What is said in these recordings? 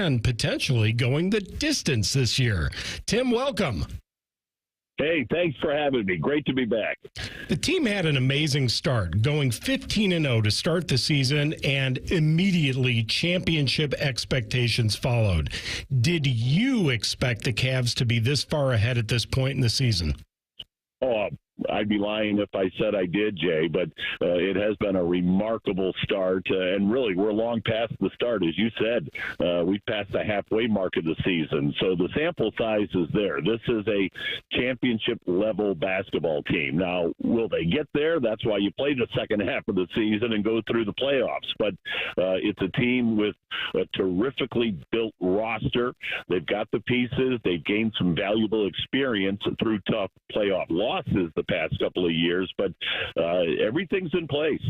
and potentially going the distance this year. Tim, welcome. Hey, thanks for having me. Great to be back. The team had an amazing start, going 15-0 to start the season, and immediately championship expectations followed. Did you expect the Cavs to be this far ahead at this point in the season? Oh, I'd be lying if I said I did, Jay, but it has been a remarkable start, and really we're long past the start. As you said, we've passed the halfway mark of the season, so the sample size is there. This is a championship-level basketball team. Now, will they get there? That's why you play the second half of the season and go through the playoffs, but it's a team with a terrifically built roster. They've got the pieces. They've gained some valuable experience through tough playoff losses the past couple of years, but everything's in place.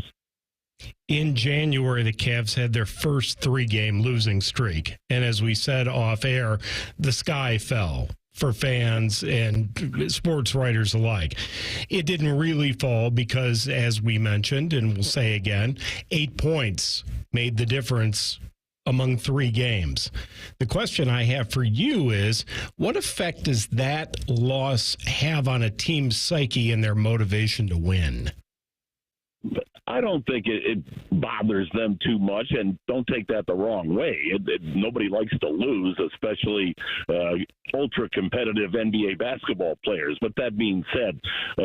In January, the Cavs had their first three-game losing streak, and as we said off air, the sky fell for fans and sports writers alike. It didn't really fall because, as we mentioned, and we'll say again, 8 points made the difference among 3 games. The question I have for you is, what effect does that loss have on a team's psyche and their motivation to win? I don't think it bothers them too much, and don't take that the wrong way. Nobody likes to lose, especially ultra-competitive NBA basketball players. But that being said,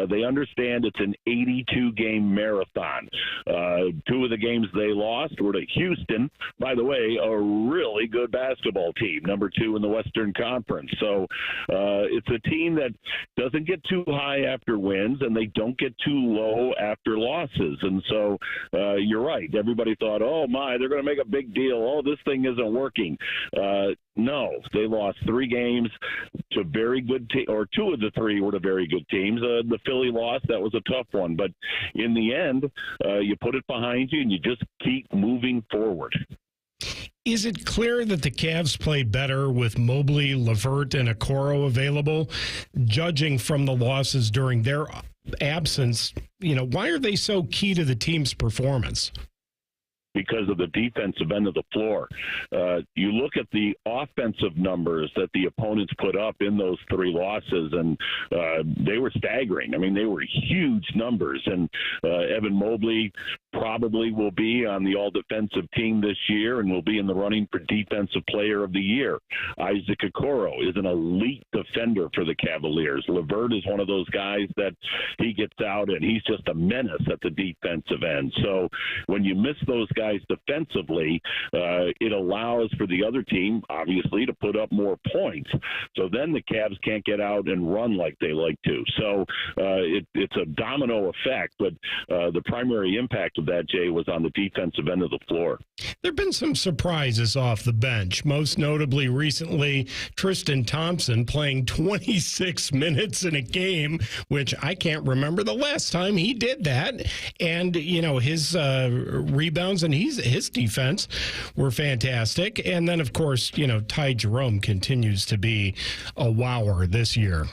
they understand it's an 82-game marathon. 2 of the games they lost were to Houston, by the way, a really good basketball team, number 2 in the Western Conference. So it's a team that doesn't get too high after wins, and they don't get too low after losses. And so you're right. Everybody thought, oh, my, they're going to make a big deal. Oh, this thing isn't working. No, they lost 3 games to very good teams, or 2 of the 3 were to very good teams. The Philly loss, that was a tough one. But in the end, you put it behind you and you just keep moving forward. Is it clear that the Cavs played better with Mobley, LeVert, and Okoro available? Judging from the losses during their absence, why are they so key to the team's performance? Because of the defensive end of the floor. You look at the offensive numbers that the opponents put up in those 3 losses, and they were staggering. I mean, they were huge numbers, and Evan Mobley probably will be on the all-defensive team this year and will be in the running for Defensive Player of the Year. Isaac Okoro is an elite defender for the Cavaliers. LeVert is one of those guys that he gets out, and he's just a menace at the defensive end. So when you miss those guys defensively, it allows for the other team, obviously, to put up more points. So then the Cavs can't get out and run like they like to. So it's a domino effect, but the primary impact of that, Jay, was on the defensive end of the floor. There have been some surprises off the bench, most notably recently Tristan Thompson playing 26 minutes in a game, which I can't remember the last time he did that. And, his rebounds and his defense were fantastic. And then, of course, Ty Jerome continues to be a wower this year.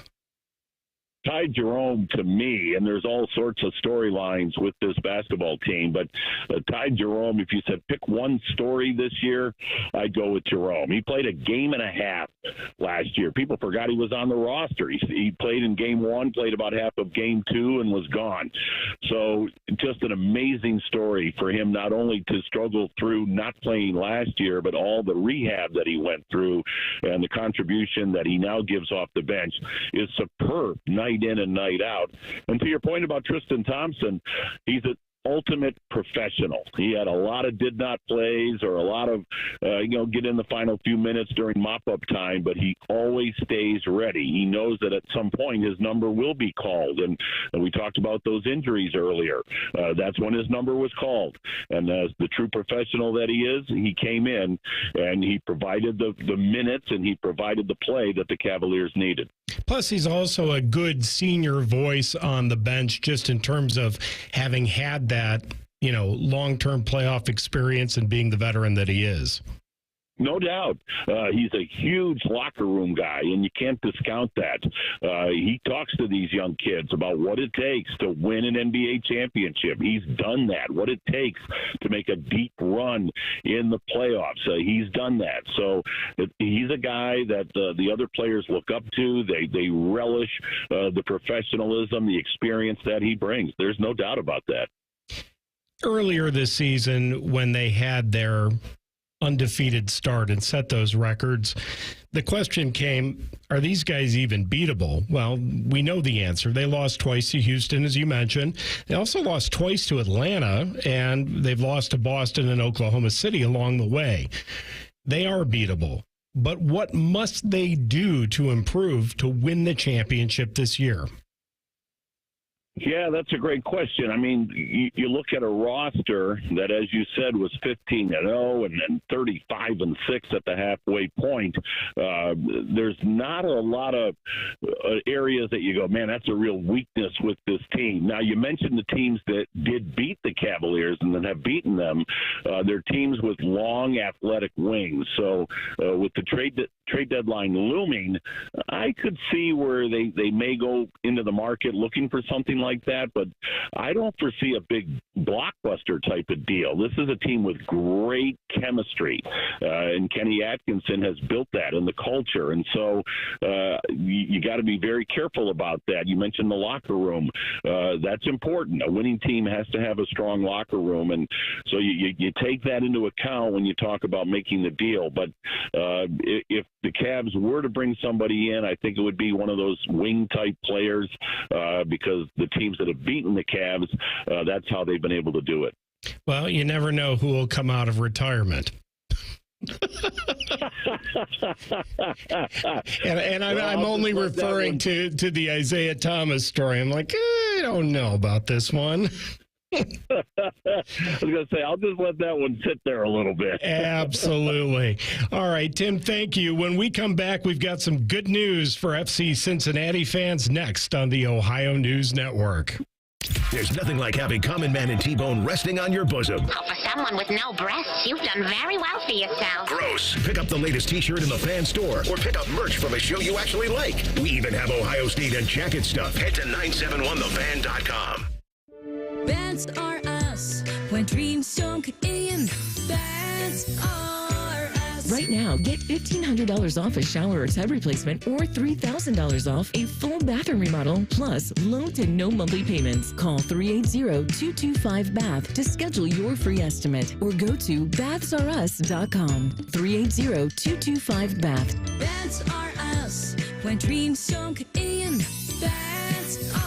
Ty Jerome, to me, and there's all sorts of storylines with this basketball team, but Ty Jerome, if you said pick one story this year, I'd go with Jerome. He played a game and a half last year. People forgot he was on the roster. He played in game 1, played about half of game 2, and was gone. So just an amazing story for him, not only to struggle through not playing last year, but all the rehab that he went through, and the contribution that he now gives off the bench is superb. Night in and night out. And to your point about Tristan Thompson, he's an ultimate professional. He had a lot of did not plays or a lot of, get in the final few minutes during mop-up time, but he always stays ready. He knows that at some point his number will be called. And we talked about those injuries earlier. That's when his number was called. And as the true professional that he is, he came in and he provided the minutes and he provided the play that the Cavaliers needed. Plus, he's also a good senior voice on the bench, just in terms of having had that, long-term playoff experience and being the veteran that he is. No doubt. He's a huge locker room guy, and you can't discount that. He talks to these young kids about what it takes to win an NBA championship. He's done that, what it takes to make a deep run in the playoffs. He's done that. So he's a guy that the other players look up to. They relish the professionalism, the experience that he brings. There's no doubt about that. Earlier this season, when they had their undefeated start and set those records, the question came, are these guys even beatable? Well, we know the answer. They lost twice to Houston, as you mentioned. They also lost twice to Atlanta, and they've lost to Boston and Oklahoma City along the way. They are beatable. But what must they do to improve to win the championship this year? Yeah, that's a great question. I mean, you look at a roster that, as you said, was 15-0 and then 35-6 at the halfway point. There's not a lot of areas that you go, man, that's a real weakness with this team. Now, you mentioned the teams that did beat the Cavaliers and then have beaten them. They're teams with long athletic wings. So with the trade deadline looming, I could see where they may go into the market looking for something like that, but I don't foresee a big blockbuster type of deal. This is a team with great chemistry, and Kenny Atkinson has built that in the culture, and so you got to be very careful about that. You mentioned the locker room. That's important. A winning team has to have a strong locker room, and so you take that into account when you talk about making the deal. But if the Cavs were to bring somebody in, I think it would be one of those wing-type players because the teams that have beaten the Cavs, that's how they've been able to do it. Well, you never know who will come out of retirement. and I'm only referring to the Isaiah Thomas story. I'm like, I don't know about this one. I was going to say, I'll just let that one sit there a little bit. Absolutely. All right, Tim, thank you. When we come back, we've got some good news for FC Cincinnati fans next on the Ohio News Network. There's nothing like having Common Man and T-Bone resting on your bosom. Oh, for someone with no breasts, you've done very well for yourself. Gross. Pick up the latest T-shirt in the fan store or pick up merch from a show you actually like. We even have Ohio State and jacket stuff. Head to 971thefan.com. That's are us. When dreams sunk in, that's are us. Right now, get $1,500 off a shower or tub replacement or $3,000 off a full bathroom remodel, plus low to no monthly payments. Call 380-225-BATH to schedule your free estimate or go to bathsareus.com. 380-225-BATH. That's are us. When dreams sunk in, that's are us.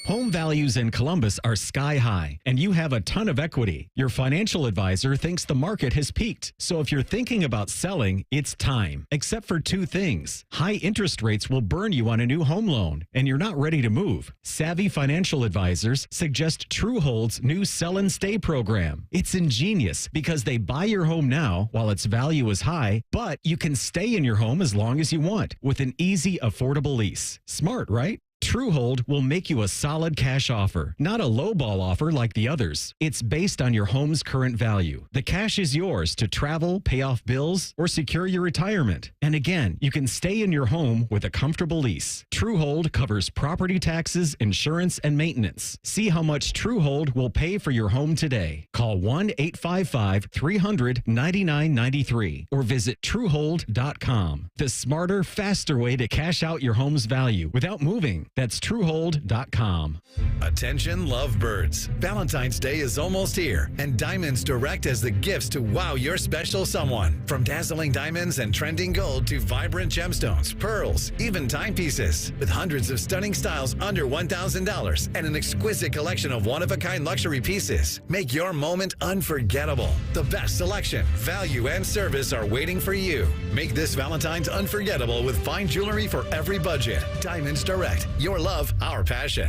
Home values in Columbus are sky high, and you have a ton of equity. Your financial advisor thinks the market has peaked. So if you're thinking about selling, it's time. Except for two things. High interest rates will burn you on a new home loan, and you're not ready to move. Savvy financial advisors suggest Truehold's new Sell and Stay program. It's ingenious because they buy your home now while its value is high, but you can stay in your home as long as you want with an easy, affordable lease. Smart, right? Truehold will make you a solid cash offer, not a lowball offer like the others. It's based on your home's current value. The cash is yours to travel, pay off bills, or secure your retirement. And again, you can stay in your home with a comfortable lease. Truehold covers property taxes, insurance, and maintenance. See how much Truehold will pay for your home today. Call 1-855-300-9993 or visit Truehold.com. The smarter, faster way to cash out your home's value without moving. That's Truehold.com. Attention lovebirds. Valentine's Day is almost here, and Diamonds Direct has the gifts to wow your special someone. From dazzling diamonds and trending gold to vibrant gemstones, pearls, even timepieces. With hundreds of stunning styles under $1,000 and an exquisite collection of one-of-a-kind luxury pieces. Make your moment unforgettable. The best selection, value, and service are waiting for you. Make this Valentine's unforgettable with fine jewelry for every budget. Diamonds Direct. Your love, our passion.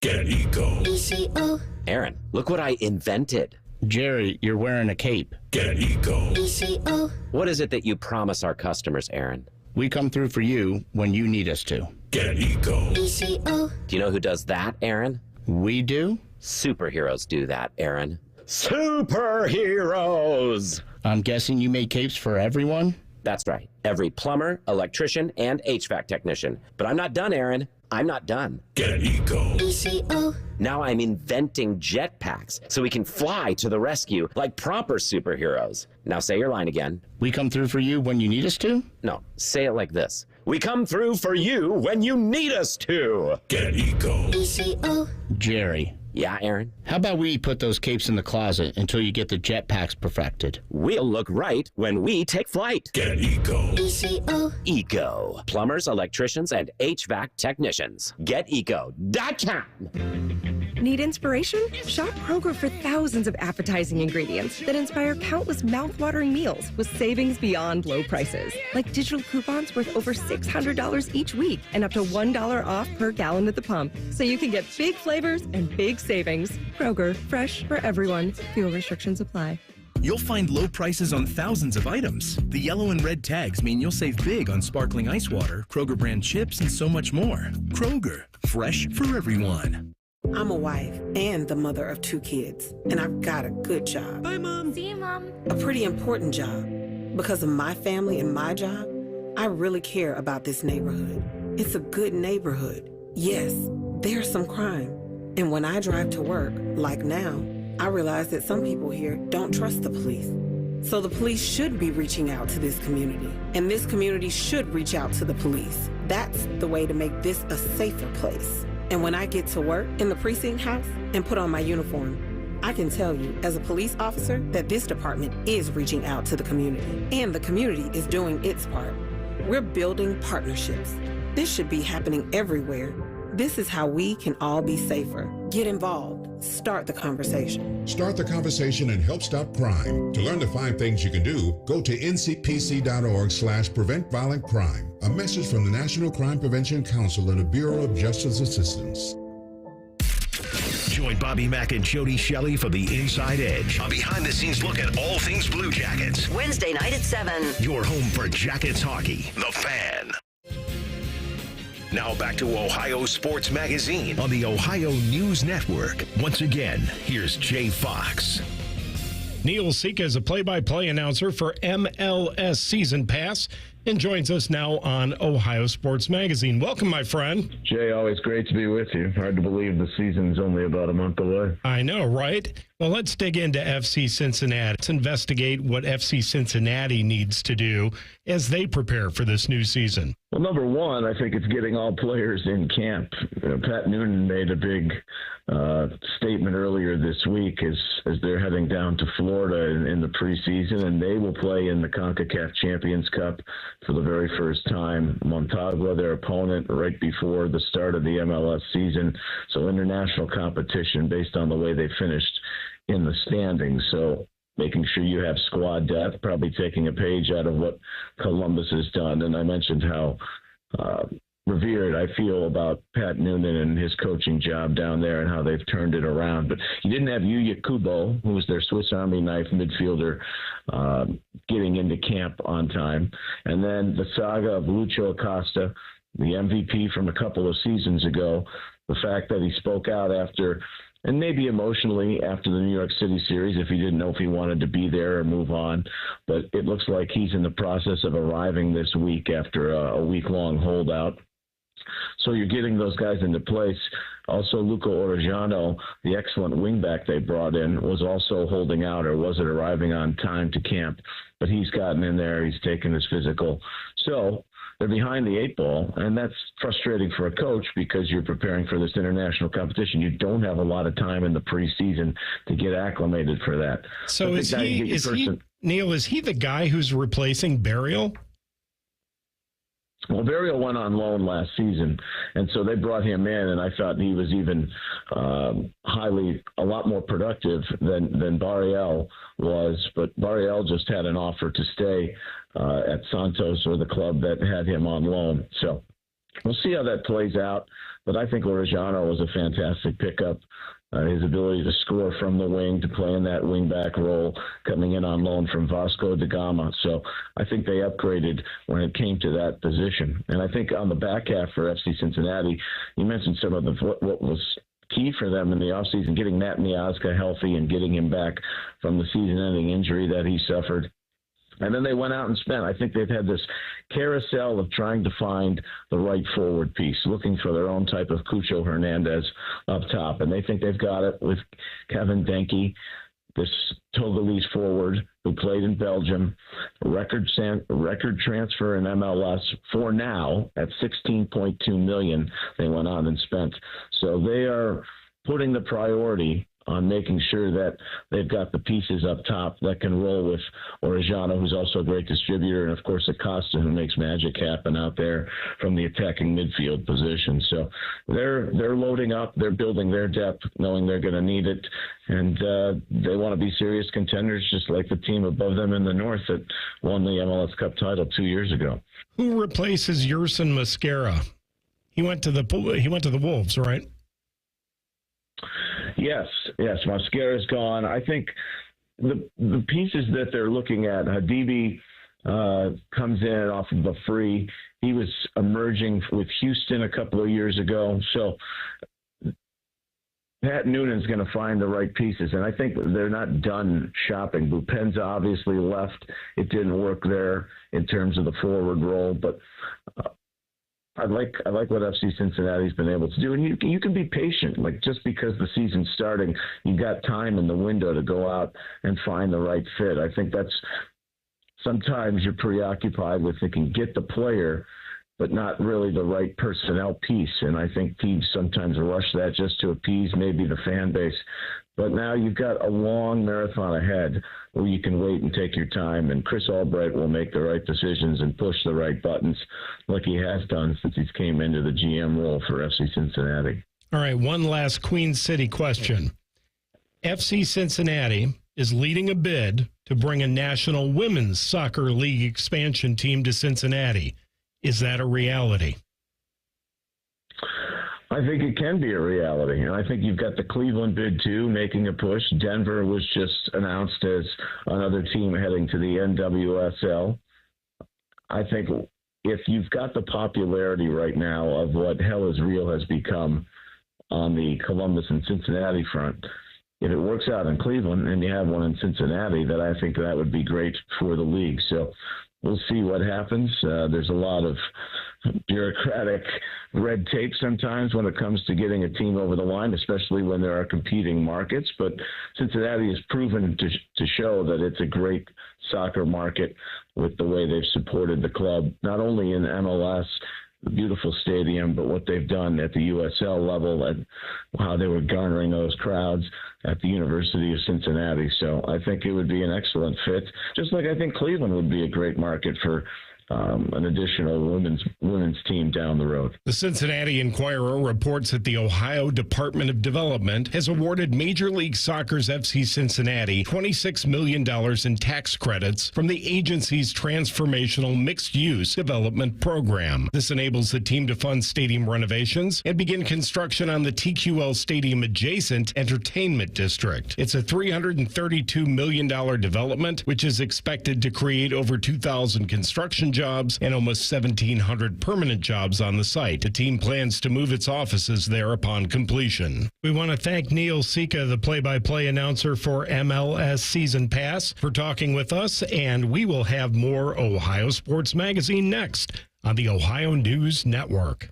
Get Eco. ECO. Aaron, look what I invented. Jerry, you're wearing a cape. Get Eco. ECO. What is it that you promise our customers, Aaron? We come through for you when you need us to. Get Eco. ECO. Do you know who does that, Aaron? We do? Superheroes do that, Aaron. Superheroes! I'm guessing you make capes for everyone? That's right. Every plumber, electrician, and HVAC technician. But I'm not done, Aaron. I'm not done. Get Eco. ECO. Now I'm inventing jetpacks so we can fly to the rescue like proper superheroes. Now say your line again. We come through for you when you need us to? No, say it like this. We come through for you when you need us to. Get Eco. ECO. Jerry, Yeah, Aaron? how about we put those capes in the closet until you get the jetpacks perfected? We'll look right when we take flight. Get Eco. ECO. Eco. Plumbers, electricians, and HVAC technicians. GetEco.com. Need inspiration? Shop Kroger for thousands of appetizing ingredients that inspire countless mouth-watering meals with savings beyond low prices. Like digital coupons worth over $600 each week and up to $1 off per gallon at the pump. So you can get big flavors and big savings. Kroger, fresh for everyone. Fuel restrictions apply. You'll find low prices on thousands of items. The yellow and red tags mean you'll save big on sparkling ice water, Kroger brand chips, and so much more. Kroger, fresh for everyone. I'm a wife and the mother of 2 kids, and I've got a good job. Bye, Mom. See you, Mom. A pretty important job. Because of my family and my job, I really care about this neighborhood. It's a good neighborhood. Yes, there's some crime. And when I drive to work, like now, I realize that some people here don't trust the police. So the police should be reaching out to this community, and this community should reach out to the police. That's the way to make this a safer place. And when I get to work in the precinct house and put on my uniform, I can tell you as a police officer that this department is reaching out to the community, and the community is doing its part. We're building partnerships. This should be happening everywhere. This is how we can all be safer. Get involved. Start the conversation. Start the conversation and help stop crime. To learn the 5 things you can do, go to ncpc.org/prevent violent crime. A message from the National Crime Prevention Council and the Bureau of Justice Assistance. Join Bobby Mack and Jody Shelley for the Inside Edge, a behind-the-scenes look at all things Blue Jackets. Wednesday night at 7. Your home for Jackets hockey, The Fan. Now back to Ohio Sports Magazine on the Ohio News Network. Once again, here's Jay Fox. Neil Sika is a play-by-play announcer for MLS Season Pass and joins us now on Ohio Sports Magazine. Welcome, my friend. Jay, always great to be with you. Hard to believe the season's only about a month away. I know, right? Well, let's dig into FC Cincinnati. Let's investigate what FC Cincinnati needs to do as they prepare for this new season. Well, number one, I think it's getting all players in camp. Pat Noonan made a big statement earlier this week as they're heading down to Florida in the preseason, and they will play in the CONCACAF Champions Cup for the very first time. Montagua, their opponent, right before the start of the MLS season. So international competition based on the way they finished in the standings. So making sure you have squad depth, probably taking a page out of what Columbus has done. And I mentioned how revered I feel about Pat Noonan and his coaching job down there and how they've turned it around. But he didn't have Yuya Kubo, who was their Swiss Army knife midfielder, getting into camp on time. And then the saga of Lucho Acosta, the MVP from a couple of seasons ago, the fact that he spoke out after, and maybe emotionally after the New York City series, if he didn't know if he wanted to be there or move on. But it looks like he's in the process of arriving this week after a week-long holdout. So you're getting those guys into place. Also, Luca Orejano, the excellent wingback they brought in, was also holding out or wasn't arriving on time to camp. But he's gotten in there. He's taken his physical. So they're behind the 8 ball, and that's frustrating for a coach because you're preparing for this international competition. You don't have a lot of time in the preseason to get acclimated for that. So Neil, is he the guy who's replacing Burial? Well, Burial went on loan last season, and so they brought him in, and I thought he was even a lot more productive than Bariel was. But Bariel just had an offer to stay at Santos, or the club that had him on loan. So we'll see how that plays out. But I think Orejano was a fantastic pickup. His ability to score from the wing, to play in that wing-back role, coming in on loan from Vasco da Gama. So I think they upgraded when it came to that position. And I think on the back half for FC Cincinnati, you mentioned some of what was key for them in the offseason, getting Matt Miazga healthy and getting him back from the season-ending injury that he suffered. And then they went out and spent. I think they've had this carousel of trying to find the right forward piece, looking for their own type of Cucho Hernandez up top. And they think they've got it with Kevin Denke, this Togolese forward who played in Belgium, record transfer in MLS for now at $16.2 million. They went on and spent. So they are putting the priority on making sure that they've got the pieces up top that can roll with Orellano, who's also a great distributor, and of course Acosta, who makes magic happen out there from the attacking midfield position. So they're loading up, they're building their depth, knowing they're going to need it, and they want to be serious contenders, just like the team above them in the north that won the MLS Cup title 2 years ago. Who replaces Yerson Mosquera? He went to the Wolves, right? Yes, Mosquera's gone. I think the pieces that they're looking at, Hadibi comes in off of a free. He was emerging with Houston a couple of years ago. So Pat Noonan's going to find the right pieces, and I think they're not done shopping. Bupenza obviously left. It didn't work there in terms of the forward role, but I like what FC Cincinnati's been able to do, and you can be patient. Like, just because the season's starting, you got time in the window to go out and find the right fit. I think that's sometimes you're preoccupied with thinking get the player, but not really the right personnel piece. And I think teams sometimes rush that just to appease maybe the fan base. But now you've got a long marathon ahead where you can wait and take your time, and Chris Albright will make the right decisions and push the right buttons like he has done since he came into the GM role for FC Cincinnati. All right, one last Queen City question. FC Cincinnati is leading a bid to bring a National Women's Soccer League expansion team to Cincinnati. Is that a reality? I think it can be a reality, and I think you've got the Cleveland bid too, making a push. Denver was just announced as another team heading to the NWSL. I think if you've got the popularity right now of what Hell is Real has become on the Columbus and Cincinnati front, if it works out in Cleveland and you have one in Cincinnati, then I think that would be great for the league. So we'll see what happens. There's a lot of bureaucratic red tape sometimes when it comes to getting a team over the line, especially when there are competing markets. But Cincinnati has proven to show that it's a great soccer market with the way they've supported the club, not only in MLS, the beautiful stadium, but what they've done at the USL level and how they were garnering those crowds at the University of Cincinnati. So I think it would be an excellent fit, just like I think Cleveland would be a great market for an additional women's team down the road. The Cincinnati Enquirer reports that the Ohio Department of Development has awarded Major League Soccer's FC Cincinnati $26 million in tax credits from the agency's transformational mixed-use development program. This enables the team to fund stadium renovations and begin construction on the TQL Stadium adjacent entertainment district. It's a $332 million development, which is expected to create over 2,000 construction jobs and almost 1,700 permanent jobs on the site. The team plans to move its offices there upon completion. We want to thank Neil Sika, the play-by-play announcer for MLS Season Pass, for talking with us, and we will have more Ohio Sports Magazine next on the Ohio News Network.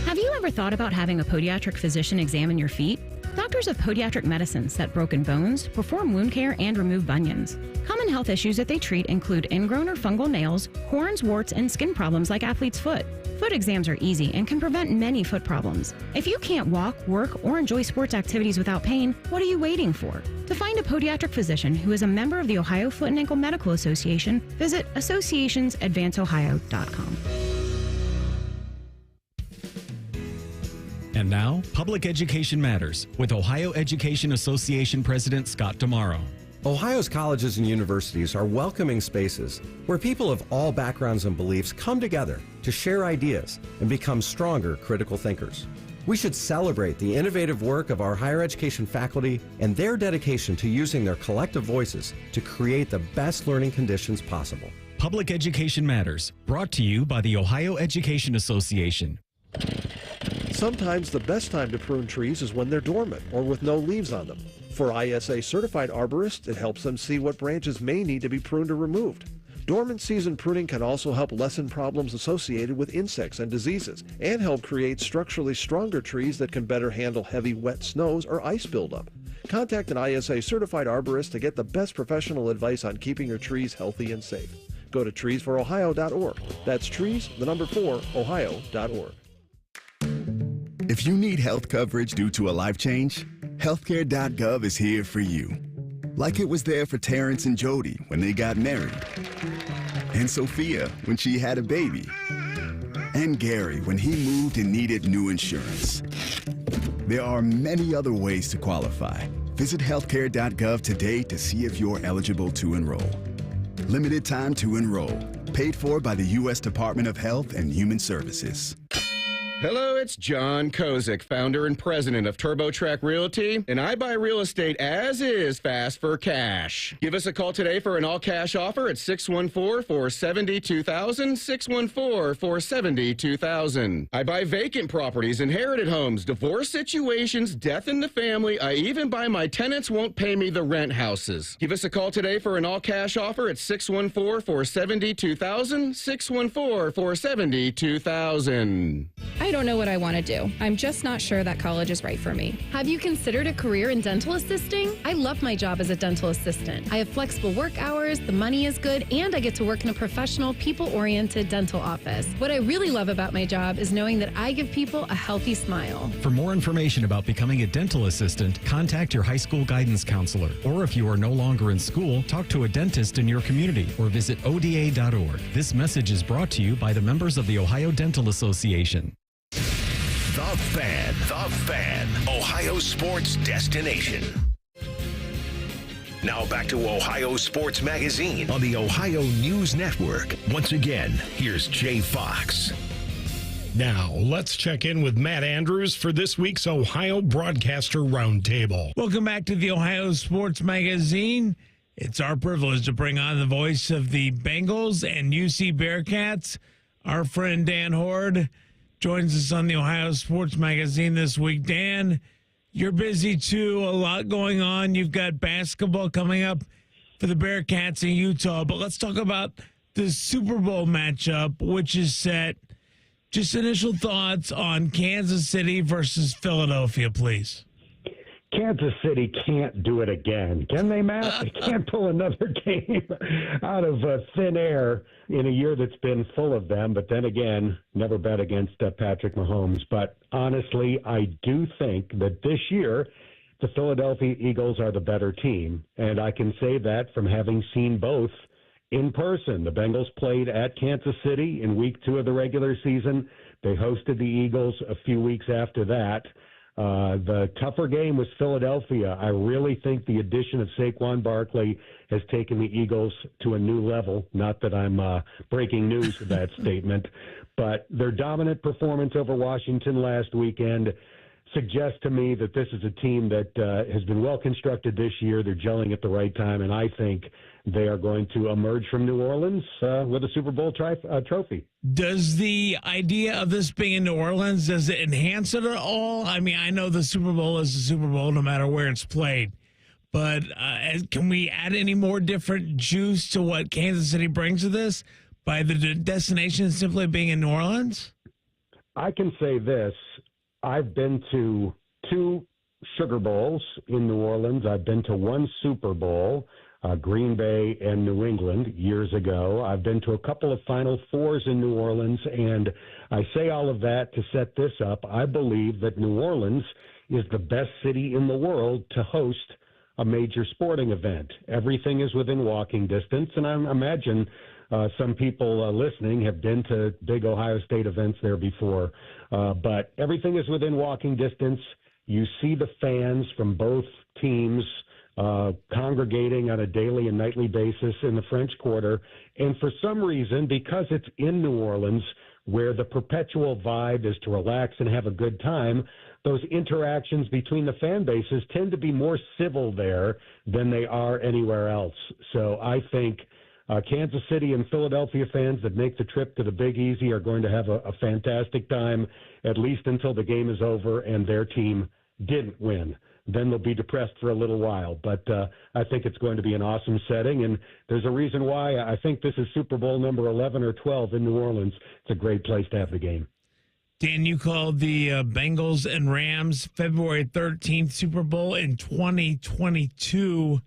Have you ever thought about having a podiatric physician examine your feet? Doctors of Podiatric Medicine set broken bones, perform wound care, and remove bunions. Common health issues that they treat include ingrown or fungal nails, corns, warts, and skin problems like athlete's foot. Foot exams are easy and can prevent many foot problems. If you can't walk, work, or enjoy sports activities without pain, what are you waiting for? To find a podiatric physician who is a member of the Ohio Foot and Ankle Medical Association, visit associationsadvanceohio.com. And now, Public Education Matters with Ohio Education Association President Scott Damaro. Ohio's colleges and universities are welcoming spaces where people of all backgrounds and beliefs come together to share ideas and become stronger critical thinkers. We should celebrate the innovative work of our higher education faculty and their dedication to using their collective voices to create the best learning conditions possible. Public Education Matters, brought to you by the Ohio Education Association. Sometimes the best time to prune trees is when they're dormant or with no leaves on them. For ISA certified arborists, it helps them see what branches may need to be pruned or removed. Dormant season pruning can also help lessen problems associated with insects and diseases and help create structurally stronger trees that can better handle heavy wet snows or ice buildup. Contact an ISA certified arborist to get the best professional advice on keeping your trees healthy and safe. Go to treesforohio.org. That's trees, the number 4, ohio.org. If you need health coverage due to a life change, healthcare.gov is here for you. Like it was there for Terrence and Jody when they got married, and Sophia when she had a baby, and Gary when he moved and needed new insurance. There are many other ways to qualify. Visit healthcare.gov today to see if you're eligible to enroll. Limited time to enroll. Paid for by the U.S. Department of Health and Human Services. Hello, it's John Kozik, founder and president of TurboTrack Realty, and I buy real estate as is fast for cash. Give us a call today for an all-cash offer at 614-470-2000, 614-470-2000. I buy vacant properties, inherited homes, divorce situations, death in the family. I even buy my tenants won't pay me the rent houses. Give us a call today for an all-cash offer at 614-470-2000, 614-470-2000. I don't know what I want to do. I'm just not sure that college is right for me. Have you considered a career in dental assisting? I love my job as a dental assistant. I have flexible work hours, the money is good, and I get to work in a professional, people-oriented dental office. What I really love about my job is knowing that I give people a healthy smile. For more information about becoming a dental assistant, contact your high school guidance counselor. Or if you are no longer in school, talk to a dentist in your community or visit ODA.org. This message is brought to you by the members of the Ohio Dental Association. The Fan, Ohio sports destination. Now back to Ohio Sports Magazine on the Ohio News Network. Once again, here's Jay Fox. Now, let's check in with Matt Andrews for this week's Ohio Broadcaster Roundtable. Welcome back to the Ohio Sports Magazine. It's our privilege to bring on the voice of the Bengals and UC Bearcats. Our friend Dan Hoard joins us on the Ohio Sports Magazine this week. Dan, you're busy too. A lot going on. You've got basketball coming up for the Bearcats in Utah. But let's talk about the Super Bowl matchup, which is set. Just initial thoughts on Kansas City versus Philadelphia, please. Kansas City can't do it again. Can they, Matt? They can't pull another game out of thin air in a year that's been full of them. But then again, never bet against Patrick Mahomes. But honestly, I do think that this year, the Philadelphia Eagles are the better team. And I can say that from having seen both in person. The Bengals played at Kansas City in week 2 of the regular season. They hosted the Eagles a few weeks after that. The tougher game was Philadelphia. I really think the addition of Saquon Barkley has taken the Eagles to a new level. Not that I'm breaking news with that statement, but their dominant performance over Washington last weekend suggests to me that this is a team that has been well constructed this year. They're gelling at the right time, and I think they are going to emerge from New Orleans with a Super Bowl trophy. Does the idea of this being in New Orleans, does it enhance it at all? I mean, I know the Super Bowl is the Super Bowl no matter where it's played, but can we add any more different juice to what Kansas City brings to this by the destination simply being in New Orleans? I can say this. I've been to 2 Sugar Bowls in New Orleans. I've been to 1 Super Bowl. Green Bay and New England years ago. I've been to a couple of Final Fours in New Orleans, and I say all of that to set this up. I believe that New Orleans is the best city in the world to host a major sporting event. Everything is within walking distance, and I imagine some people listening have been to big Ohio State events there before. But everything is within walking distance. You see the fans from both teams congregating on a daily and nightly basis in the French Quarter. And for some reason, because it's in New Orleans, where the perpetual vibe is to relax and have a good time, those interactions between the fan bases tend to be more civil there than they are anywhere else. So I think Kansas City and Philadelphia fans that make the trip to the Big Easy are going to have a fantastic time, at least until the game is over and their team didn't win then they'll be depressed for a little while. But I think it's going to be an awesome setting, and there's a reason why. I think this is Super Bowl number 11 or 12 in New Orleans. It's a great place to have the game. Dan, you called the Bengals and Rams February 13th Super Bowl in 2022.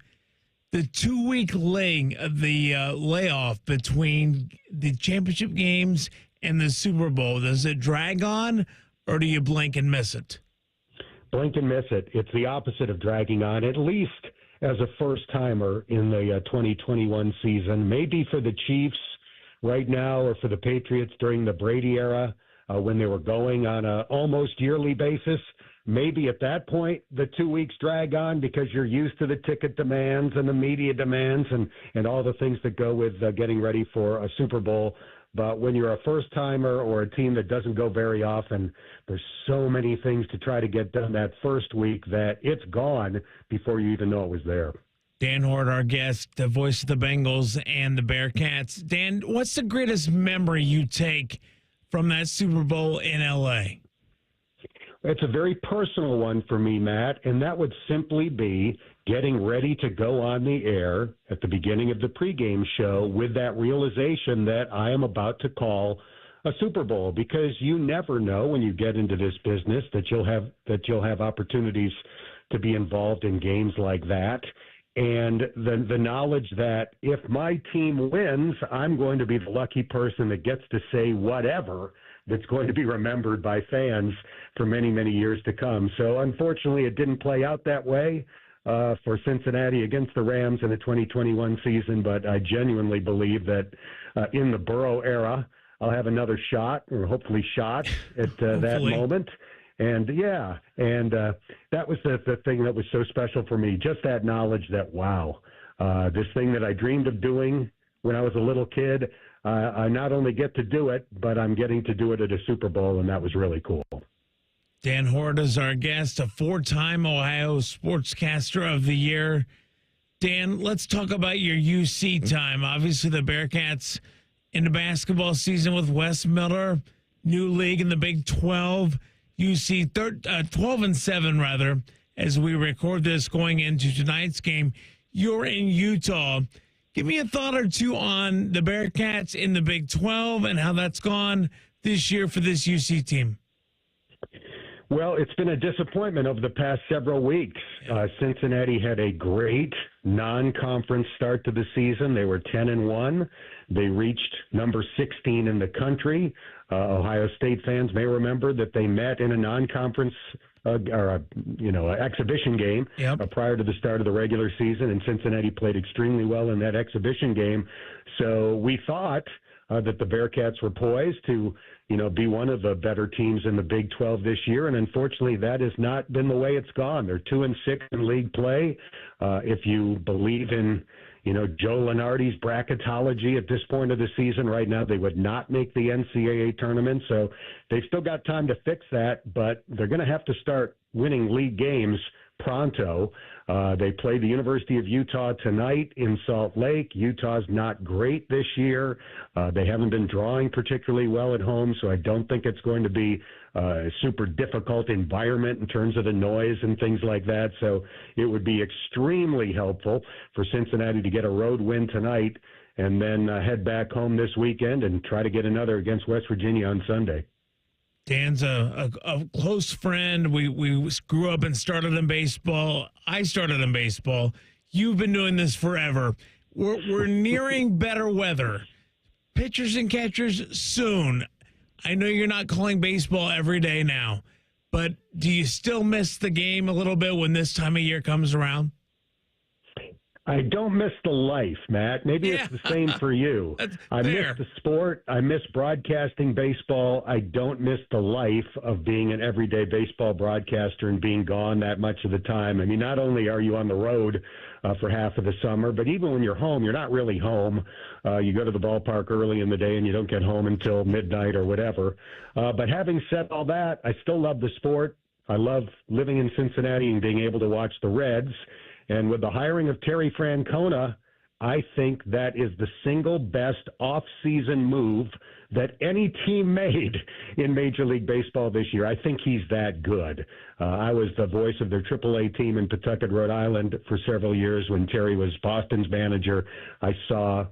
The 2-week leg of the layoff between the championship games and the Super Bowl, does it drag on, or do you blink and miss it? Blink and miss it. It's the opposite of dragging on, at least as a first-timer in the 2021 season. Maybe for the Chiefs right now or for the Patriots during the Brady era when they were going on a almost yearly basis. Maybe at that point the 2 weeks drag on because you're used to the ticket demands and the media demands and all the things that go with getting ready for a Super Bowl. But when you're a first-timer or a team that doesn't go very often, there's so many things to try to get done that first week that it's gone before you even know it was there. Dan Hoard, our guest, the voice of the Bengals and the Bearcats. Dan, what's the greatest memory you take from that Super Bowl in L.A.? It's a very personal one for me, Matt, and that would simply be getting ready to go on the air at the beginning of the pregame show with that realization that I am about to call a Super Bowl, because you never know when you get into this business that you'll have opportunities to be involved in games like that. And the knowledge that if my team wins, I'm going to be the lucky person that gets to say whatever that's going to be remembered by fans for many, many years to come. So unfortunately, it didn't play out that way for Cincinnati against the Rams in the 2021 season, but I genuinely believe that in the Burrow era, I'll have another shot, or hopefully shot, at that moment. And that was the thing that was so special for me, just that knowledge that, wow, this thing that I dreamed of doing when I was a little kid, I not only get to do it, but I'm getting to do it at a Super Bowl, and that was really cool. Dan Hoard is our guest, a 4-time Ohio Sportscaster of the Year. Dan, let's talk about your UC time. Obviously, the Bearcats in the basketball season with Wes Miller, new league in the Big 12. UC 12-7, rather, as we record this going into tonight's game. You're in Utah. Give me a thought or two on the Bearcats in the Big 12 and how that's gone this year for this UC team. Well, it's been a disappointment over the past several weeks. Cincinnati had a great non-conference start to the season. They were 10-1. They reached number 16 in the country. Ohio State fans may remember that they met in a non-conference exhibition game prior to the start of the regular season, and Cincinnati played extremely well in that exhibition game. So we thought that the Bearcats were poised to be one of the better teams in the Big 12 this year, and unfortunately that has not been the way it's gone. They're 2-6 in league play. If you believe in Joe Lunardi's bracketology at this point of the season right now, they would not make the NCAA tournament. So they've still got time to fix that, but they're going to have to start winning league games pronto. They play the University of Utah tonight in Salt Lake. Utah's not great this year. They haven't been drawing particularly well at home, so I don't think it's going to be a super difficult environment in terms of the noise and things like that. So it would be extremely helpful for Cincinnati to get a road win tonight and then head back home this weekend and try to get another against West Virginia on Sunday. Dan's a close friend. We grew up and started in baseball. I started in baseball. You've been doing this forever. We're nearing better weather. Pitchers and catchers soon. I know you're not calling baseball every day now, but do you still miss the game a little bit when this time of year comes around? I don't miss the life, Matt. Maybe it's the same for you. I miss the sport. I miss broadcasting baseball. I don't miss the life of being an everyday baseball broadcaster and being gone that much of the time. I mean, not only are you on the road for half of the summer, but even when you're home, you're not really home. You go to the ballpark early in the day and you don't get home until midnight or whatever. But having said all that, I still love the sport. I love living in Cincinnati and being able to watch the Reds. And with the hiring of Terry Francona I think that is the single best off-season move that any team made in Major League Baseball this year. I think he's that good. I was the voice of their AAA team in Pawtucket, Rhode Island for several years when Terry was Boston's manager. I saw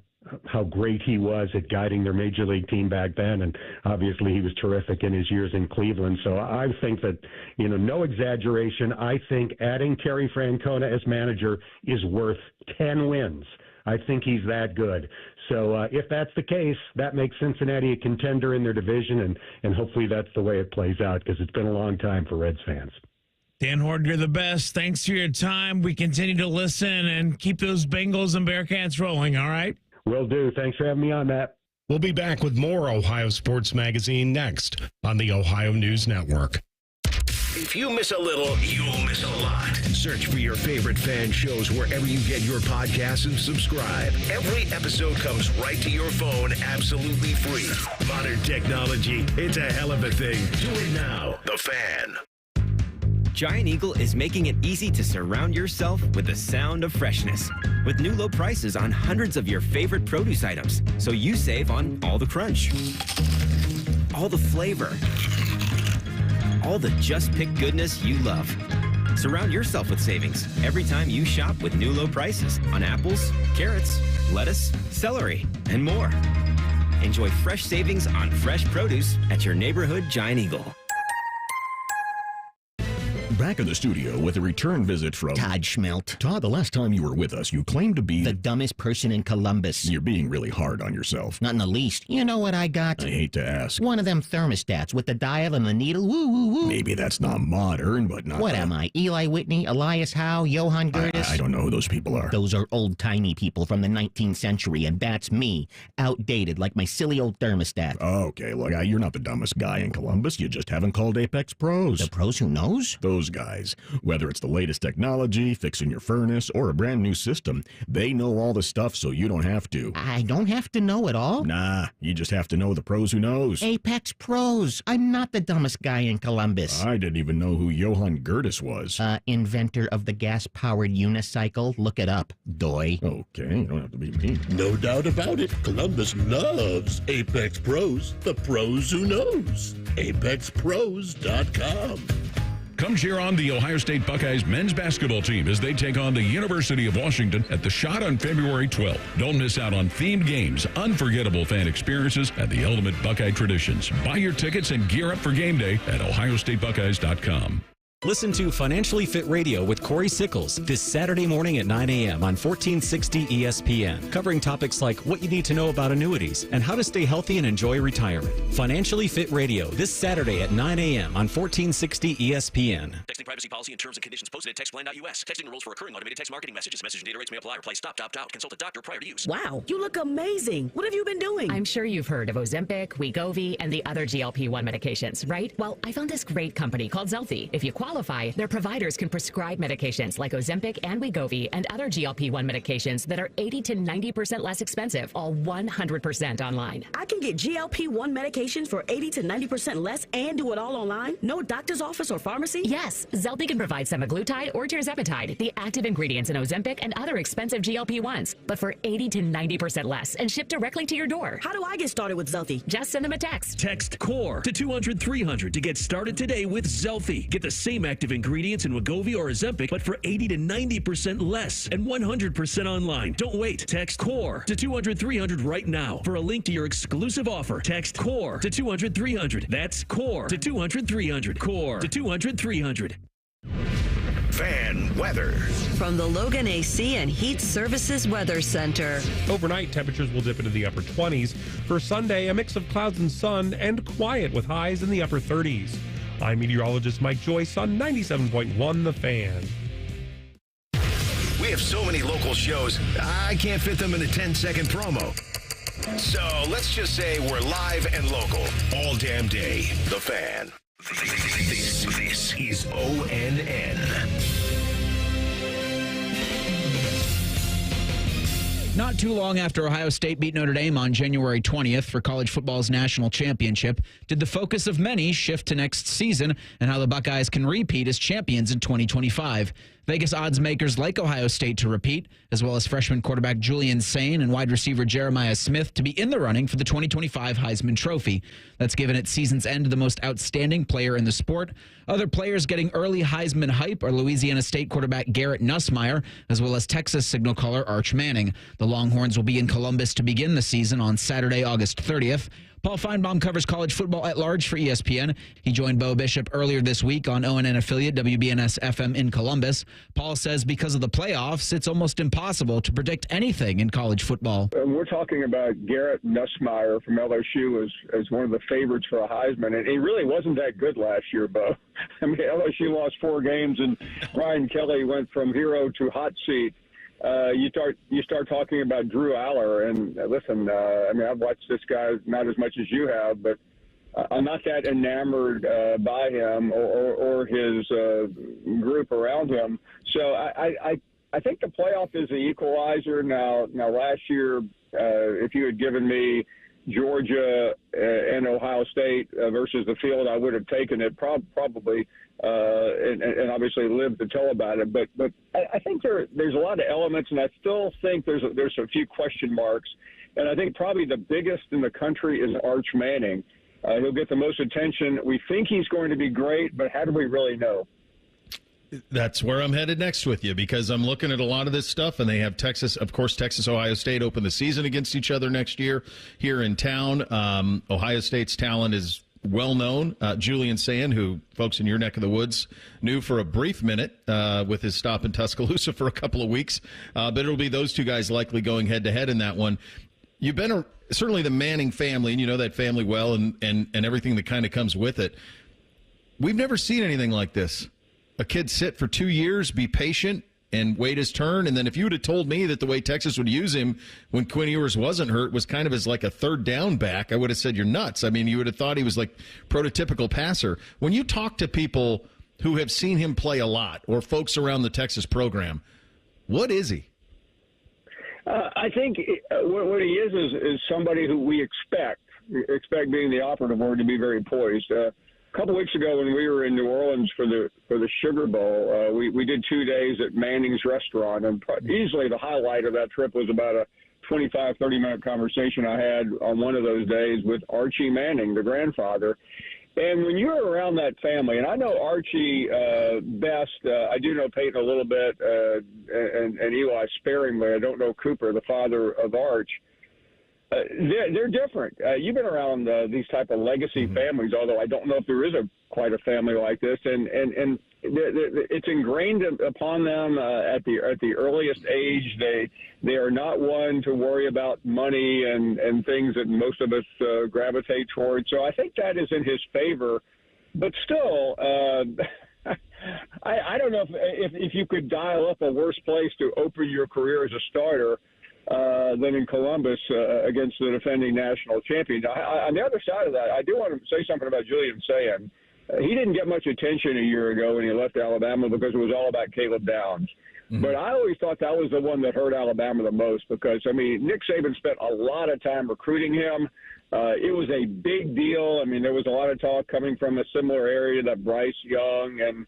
how great he was at guiding their Major League team back then, and obviously he was terrific in his years in Cleveland. So I think that, no exaggeration, I think adding Terry Francona as manager is worth 10 wins. I think he's that good. So if that's the case, that makes Cincinnati a contender in their division, and hopefully that's the way it plays out, because it's been a long time for Reds fans. Dan Hoard, you're the best. Thanks for your time. We continue to listen and keep those Bengals and Bearcats rolling, all right? Will do. Thanks for having me on, Matt. We'll be back with more Ohio Sports Magazine next on the Ohio News Network. If you miss a little, you'll miss a lot. Search for your favorite fan shows wherever you get your podcasts and subscribe. Every episode comes right to your phone absolutely free. Modern technology, it's a hell of a thing. Do it now. The Fan. Giant Eagle is making it easy to surround yourself with the sound of freshness. With new low prices on hundreds of your favorite produce items, so you save on all the crunch, all the flavor, all the just-picked goodness you love. Surround yourself with savings every time you shop with new low prices on apples, carrots, lettuce, celery, and more. Enjoy fresh savings on fresh produce at your neighborhood Giant Eagle. Back in the studio with a return visit from Todd Schmeldt. Todd, the last time you were with us, you claimed to be the dumbest person in Columbus. You're being really hard on yourself. Not in the least. You know what I got? I hate to ask. One of them thermostats with the dial and the needle. Woo, woo, woo. Maybe that's not modern, but not... What am I? Eli Whitney, Elias Howe, Johann Gerdes? I don't know who those people are. Those are old-timey people from the 19th century, and that's me. Outdated, like my silly old thermostat. Okay, look, you're not the dumbest guy in Columbus. You just haven't called Apex Pros. The pros who knows? Those guys. Whether it's the latest technology, fixing your furnace, or a brand new system, they know all the stuff so you don't have to. I don't have to know it all? Nah, you just have to know the pros who knows. Apex Pros. I'm not the dumbest guy in Columbus. I didn't even know who Johann Gerdes was. Inventor of the gas-powered unicycle. Look it up, doy. Okay, you don't have to be me. No doubt about it. Columbus loves Apex Pros. The pros who knows. ApexPros.com. Come cheer on the Ohio State Buckeyes men's basketball team as they take on the University of Washington at the Shot on February 12th. Don't miss out on themed games, unforgettable fan experiences, and the ultimate Buckeye traditions. Buy your tickets and gear up for game day at ohiostatebuckeyes.com. Listen to Financially Fit Radio with Corey Sickles this Saturday morning at 9 a.m. on 1460 ESPN, covering topics like what you need to know about annuities and how to stay healthy and enjoy retirement. Financially Fit Radio this Saturday at 9 a.m. on 1460 ESPN. Texting privacy policy and terms and conditions posted at textplan.us. Texting rules for recurring automated text marketing messages. Message and data rates may apply. Reply stop, opt out. Consult a doctor prior to use. Wow, you look amazing. What have you been doing? I'm sure you've heard of Ozempic, Wegovy, and the other GLP-1 medications, right? Well, I found this great company called Zelfie. If you qualify, their providers can prescribe medications like Ozempic and Wegovy and other GLP-1 medications that are 80 to 90% less expensive, all 100% online. I can get GLP-1 medications for 80 to 90% less and do it all online? No doctor's office or pharmacy? Yes, Zelfie can provide semaglutide or tirzepatide, the active ingredients in Ozempic and other expensive GLP-1s, but for 80 to 90% less and shipped directly to your door. How do I get started with Zelfie? Just send them a text. Text CORE to 200-300 to get started today with Zelfie. Get the same active ingredients in Wegovy or Ozempic, but for 80 to 90% less and 100% online. Don't wait. Text CORE to 200-300 right now for a link to your exclusive offer. Text CORE to 200-300. That's CORE to 200-300. CORE to 200-300. Fan weather. From the Logan AC and Heat Services Weather Center. Overnight, temperatures will dip into the upper 20s. For Sunday, a mix of clouds and sun and quiet with highs in the upper 30s. I'm meteorologist Mike Joyce on 97.1 The Fan. We have so many local shows, I can't fit them in a 10-second promo. So let's just say we're live and local all damn day. The Fan. This is ONN. Not too long after Ohio State beat Notre Dame on January 20th for college football's national championship, did the focus of many shift to next season and how the Buckeyes can repeat as champions in 2025. Vegas odds makers like Ohio State to repeat, as well as freshman quarterback Julian Sain and wide receiver Jeremiah Smith to be in the running for the 2025 Heisman Trophy. That's given its season's end to the most outstanding player in the sport. Other players getting early Heisman hype are Louisiana State quarterback Garrett Nussmeier, as well as Texas signal caller Arch Manning. The Longhorns will be in Columbus to begin the season on Saturday, August 30th. Paul Feinbaum covers college football at large for ESPN. He joined Bo Bishop earlier this week on ONN affiliate WBNS-FM in Columbus. Paul says because of the playoffs, it's almost impossible to predict anything in college football. We're talking about Garrett Nussmeier from LSU as one of the favorites for a Heisman, and he really wasn't that good last year, Bo. I mean, LSU lost 4 games, and Brian Kelly went from hero to hot seat. You start talking about Drew Aller, and listen, I mean, I've watched this guy not as much as you have, but I'm not that enamored by him or his group around him. So I think the playoff is the equalizer. Now last year, if you had given me Georgia and Ohio State versus the field, I would have taken it probably. And obviously lived to tell about it. But I think there's a lot of elements, and I still think there's a few question marks. And I think probably the biggest in the country is Arch Manning. He'll get the most attention. We think he's going to be great, but how do we really know? That's where I'm headed next with you, because I'm looking at a lot of this stuff, and they have Texas, Ohio State open the season against each other next year here in town. Ohio State's talent is well known. Julian Sain, who folks in your neck of the woods knew for a brief minute with his stop in Tuscaloosa for a couple of weeks. But it'll be those two guys likely going head-to-head in that one. You've been certainly the Manning family, and you know that family well, and everything that kind of comes with it. We've never seen anything like this. A kid sit for 2 years, be patient, and wait his turn. And then if you would have told me that the way Texas would use him when Quinn Ewers wasn't hurt was kind of as like a third down back, I would have said you're nuts. I mean, you would have thought he was like prototypical passer. When you talk to people who have seen him play a lot, or folks around the Texas program, what is he? I think what he is somebody who we expect being the operative word, to be very poised. A couple weeks ago when we were in New Orleans for the Sugar Bowl, we did 2 days at Manning's restaurant, and easily the highlight of that trip was about a 25, 30-minute conversation I had on one of those days with Archie Manning, the grandfather. And when you're around that family, and I know Archie best, I do know Peyton a little bit, and Eli sparingly. I don't know Cooper, the father of Arch. They're different. You've been around these type of legacy families, although I don't know if there is quite a family like this, and it's ingrained upon them at the earliest age. They are not one to worry about money and things that most of us gravitate towards. So I think that is in his favor, but still. I don't know if you could dial up a worse place to open your career as a starter than in Columbus against the defending national champion. On the other side of that, I do want to say something about Julian Sain. He didn't get much attention a year ago when he left Alabama because it was all about Caleb Downs. Mm-hmm. But I always thought that was the one that hurt Alabama the most because, I mean, Nick Saban spent a lot of time recruiting him. It was a big deal. I mean, there was a lot of talk coming from a similar area that Bryce Young and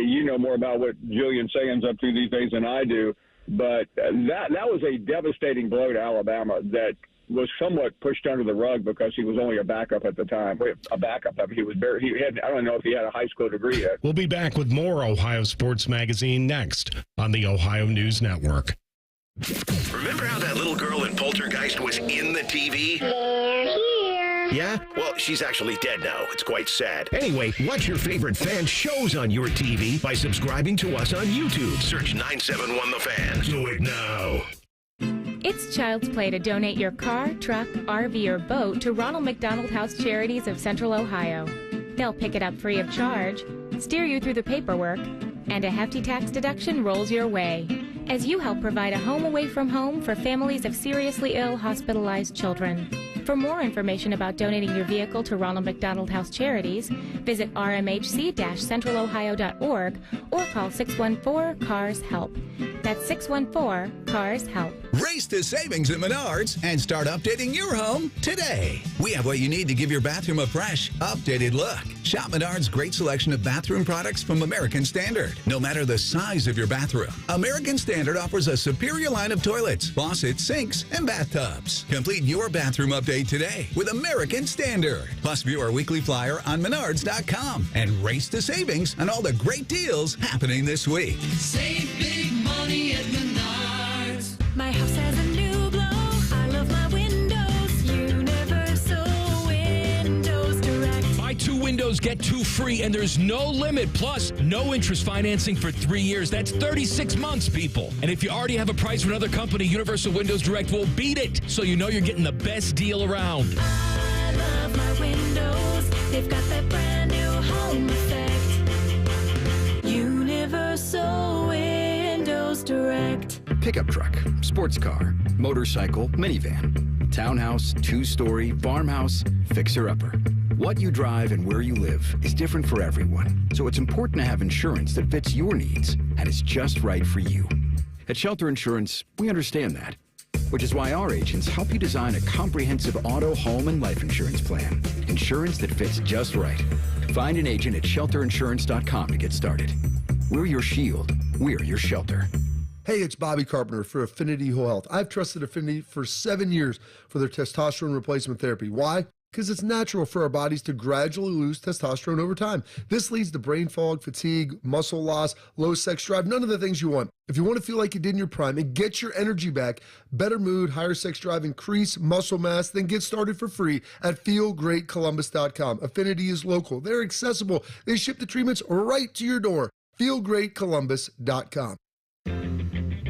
you know more about what Julian Sain's up to these days than I do. But that was a devastating blow to Alabama that was somewhat pushed under the rug because he was only a backup at the time. A backup. I mean, I don't know if he had a high school degree yet. We'll be back with more Ohio Sports Magazine next on the Ohio News Network. Remember how that little girl in Poltergeist was in the TV? They're here. Yeah? Well, she's actually dead now. It's quite sad. Anyway, watch your favorite fan shows on your TV by subscribing to us on YouTube. Search 971 The Fan. Do it now. It's Child's Play to donate your car, truck, RV, or boat to Ronald McDonald House Charities of Central Ohio. They'll pick it up free of charge, steer you through the paperwork, and a hefty tax deduction rolls your way as you help provide a home away from home for families of seriously ill hospitalized children. For more information about donating your vehicle to Ronald McDonald House Charities, visit rmhc-centralohio.org or call 614-CARS-HELP. That's 614-CARS-HELP. Race to savings at Menards and start updating your home today. We have what you need to give your bathroom a fresh, updated look. Shop Menards' great selection of bathroom products from American Standard. No matter the size of your bathroom, American Standard offers a superior line of toilets, faucets, sinks, and bathtubs. Complete your bathroom update today with American Standard. Plus, view our weekly flyer on Menards.com and race to savings on all the great deals happening this week. Save big money at Menards. My house has a new glow. I love my windows. Universal Windows Direct. Buy 2 windows, get 2 free, and there's no limit. Plus, no interest financing for 3 years. That's 36 months, people. And if you already have a price from another company, Universal Windows Direct will beat it. So you know you're getting the best deal around. I love my windows. They've got that brand new home effect. Universal Windows Direct. Pickup truck, sports car, motorcycle, minivan, townhouse, 2-story, farmhouse, fixer-upper. What you drive and where you live is different for everyone, so it's important to have insurance that fits your needs and is just right for you. At Shelter Insurance, we understand that, which is why our agents help you design a comprehensive auto, home, and life insurance plan. Insurance that fits just right. Find an agent at shelterinsurance.com to get started. We're your shield. We're your shelter. Hey, it's Bobby Carpenter for Affinity Whole Health. I've trusted Affinity for 7 years for their testosterone replacement therapy. Why? Because it's natural for our bodies to gradually lose testosterone over time. This leads to brain fog, fatigue, muscle loss, low sex drive, none of the things you want. If you want to feel like you did in your prime and get your energy back, better mood, higher sex drive, increase muscle mass, then get started for free at feelgreatcolumbus.com. Affinity is local. They're accessible. They ship the treatments right to your door. feelgreatcolumbus.com.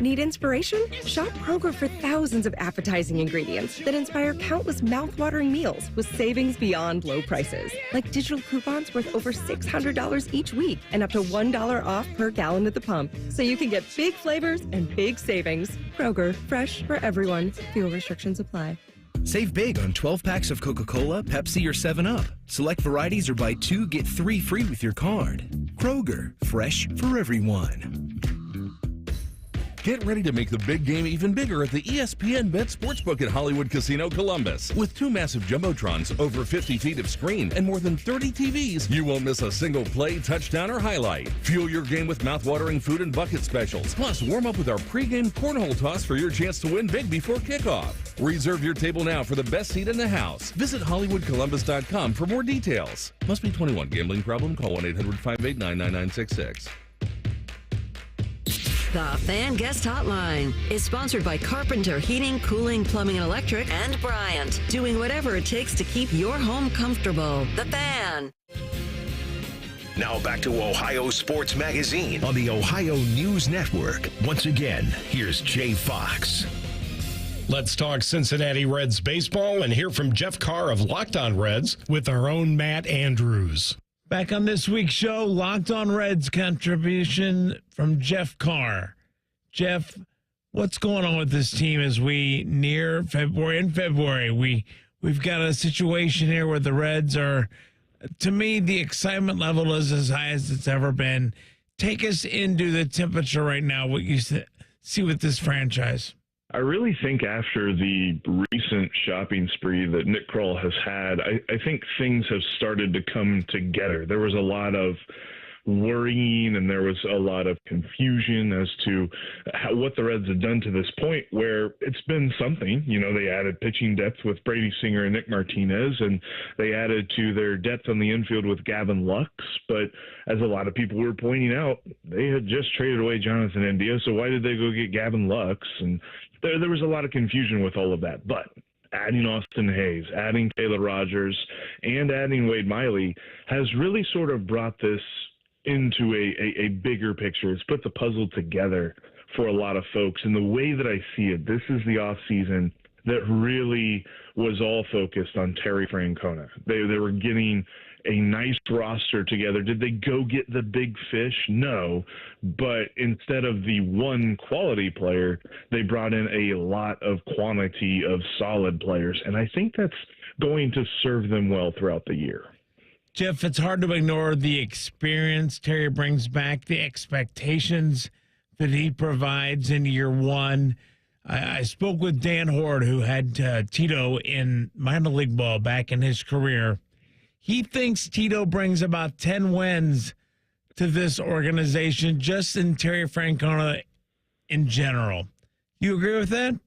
Need inspiration? Shop Kroger for thousands of appetizing ingredients that inspire countless mouth-watering meals with savings beyond low prices. Like digital coupons worth over $600 each week and up to $1 off per gallon at the pump. So you can get big flavors and big savings. Kroger, fresh for everyone. Fuel restrictions apply. Save big on 12 packs of Coca-Cola, Pepsi, or 7-Up. Select varieties or buy 2, get 3 free with your card. Kroger, fresh for everyone. Get ready to make the big game even bigger at the ESPN Bet Sportsbook at Hollywood Casino Columbus. With 2 massive jumbotrons, over 50 feet of screen, and more than 30 TVs, you won't miss a single play, touchdown, or highlight. Fuel your game with mouthwatering food and bucket specials. Plus, warm up with our pregame cornhole toss for your chance to win big before kickoff. Reserve your table now for the best seat in the house. Visit HollywoodColumbus.com for more details. Must be 21. Gambling problem? Call 1-800-589-9966. The Fan Guest Hotline is sponsored by Carpenter Heating, Cooling, Plumbing, and Electric, and Bryant, doing whatever it takes to keep your home comfortable. The Fan. Now back to Ohio Sports Magazine on the Ohio News Network. Once again, here's Jay Fox. Let's talk Cincinnati Reds baseball and hear from Jeff Carr of Locked On Reds with our own Matt Andrews. Back on this week's show, Locked On Reds contribution from Jeff Carr. Jeff, what's going on with this team as we near February? We've got a situation here where the Reds are, to me, the excitement level is as high as it's ever been. Take us into the temperature right now, what you see with this franchise. I really think after the recent shopping spree that Nick Krall has had, I think things have started to come together. There was a lot of worrying and there was a lot of confusion as to what the Reds had done to this point where it's been something. You know, they added pitching depth with Brady Singer and Nick Martinez, and they added to their depth on the infield with Gavin Lux. But as a lot of people were pointing out, they had just traded away Jonathan India, so why did they go get Gavin Lux? And there was a lot of confusion with all of that. But adding Austin Hayes, adding Taylor Rogers, and adding Wade Miley has really sort of brought this into a bigger picture. It's put the puzzle together for a lot of folks. And the way that I see it, this is the offseason that really was all focused on Terry Francona. They were getting a nice roster together. Did they go get the big fish? No. But instead of the one quality player, they brought in a lot of quantity of solid players. And I think that's going to serve them well throughout the year. Jeff, it's hard to ignore the experience Terry brings back, the expectations that he provides in year one. I spoke with Dan Horde, who had Tito in minor league ball back in his career. He thinks Tito brings about 10 wins to this organization, just in Terry Francona in general. You agree with that?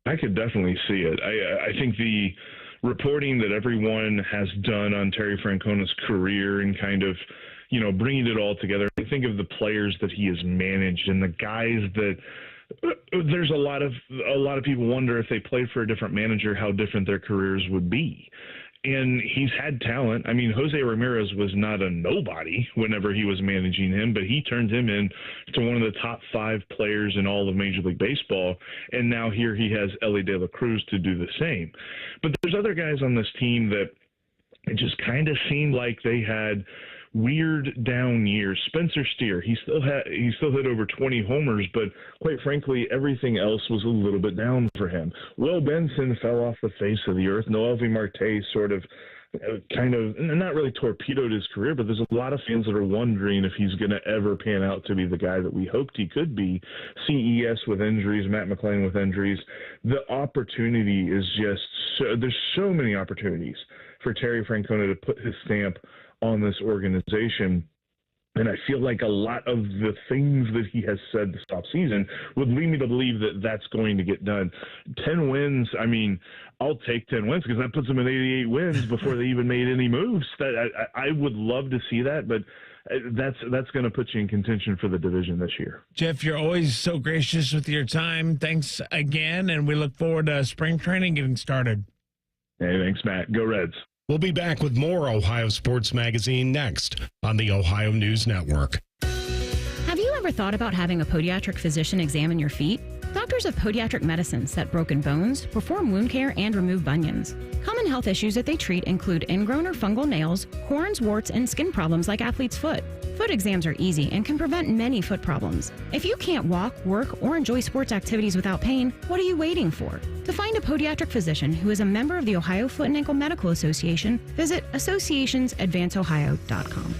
I could definitely see it. I think the reporting that everyone has done on Terry Francona's career and kind of, bringing it all together. I think of the players that he has managed and the guys that there's a lot of people wonder if they played for a different manager, how different their careers would be. And he's had talent. I mean, Jose Ramirez was not a nobody whenever he was managing him, but he turned him into one of the top 5 players in all of Major League Baseball. And now here he has Elly De La Cruz to do the same. But there's other guys on this team that it just kind of seemed like they had weird down years. Spencer Steer, he still hit over 20 homers, but quite frankly, everything else was a little bit down for him. Will Benson fell off the face of the earth. Noelvi Marte sort of kind of not really torpedoed his career, but there's a lot of fans that are wondering if he's going to ever pan out to be the guy that we hoped he could be. CES with injuries, Matt McClain with injuries. The opportunity is there's so many opportunities for Terry Francona to put his stamp on this organization. And I feel like a lot of the things that he has said this offseason would lead me to believe that that's going to get done. 10 wins, I mean, I'll take 10 wins because that puts them at 88 wins before they even made any moves. I would love to see that, but that's going to put you in contention for the division this year. Jeff, you're always so gracious with your time. Thanks again, and we look forward to spring training getting started. Hey, thanks, Matt. Go Reds. We'll be back with more Ohio Sports Magazine next on the Ohio News Network. Have you ever thought about having a podiatric physician examine your feet? Doctors of Podiatric Medicine set broken bones, perform wound care, and remove bunions. Common health issues that they treat include ingrown or fungal nails, corns, warts, and skin problems like athlete's foot. Foot exams are easy and can prevent many foot problems. If you can't walk, work, or enjoy sports activities without pain, what are you waiting for? To find a podiatric physician who is a member of the Ohio Foot and Ankle Medical Association, visit associationsadvanceohio.com.